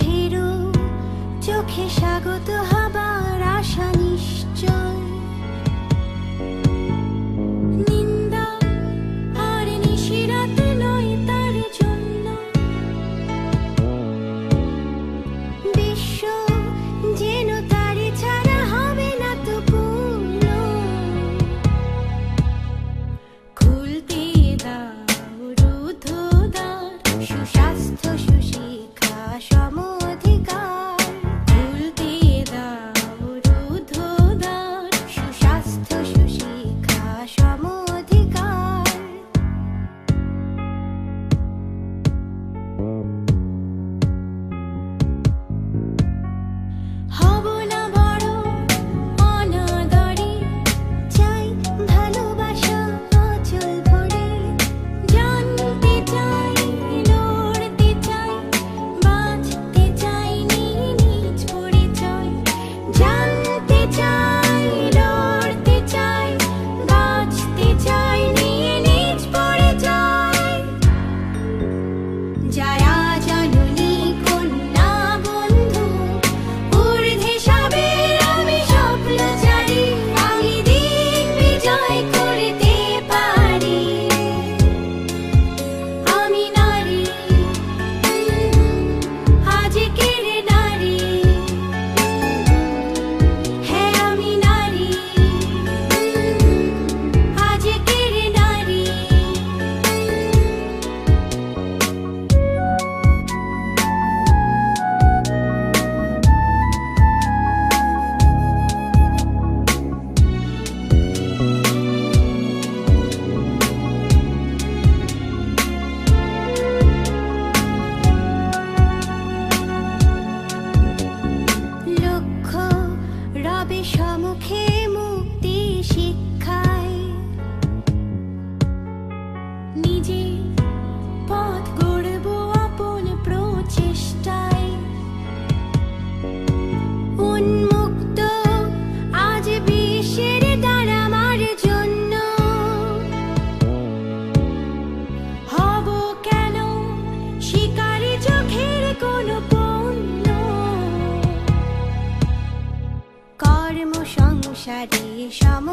ভীরু চোখে স্বাগত হবার আশা নিশ্চয়। নিন্দা আর নিশিরাত নয় তার জন্য। বিশ্ব যেন তারে ছাড়া হবে না তো পূর্ণ। খুলতে দাও রুদ্ধ দ্বার, সুস্বাস্থ্য সুশিক্ষা সম অধিকার। খুলতে দাও রুদ্ধ দ্বার, সুস্বাস্থ্য সুশিক্ষা সম অধিকার। হব না বড় অনাদরে, চাই ভালোবাসা অচল ভরে। জানতে চাই, লড়তে চাই, বাঁচতে চাই নিজ পরিচয়। জানতে চাই, লড়তে চাই, বাঁচতে চাই নিজ পরিচয়। যারা জননী কন্যা বন্ধু, ঊর্ধ্বে সবের আমি স্বপ্নচারী। আমি দিক বিজয় করতে পারি। আমি নারী, আজকের নারী। হ্যাঁ আমি নারী, আজকের নারী। লক্ষ্য রবে সম্মুখে মুক্তি শিক্ষায়। নিজে পথ গড়ব আপন প্রচেষ্টায়। উন্মুক্ত আজ বিশ্বের দ্বার আমার জন্য। হব কেন শিকারী চোখের কোন পণ্য। কর্ম সংসারে সম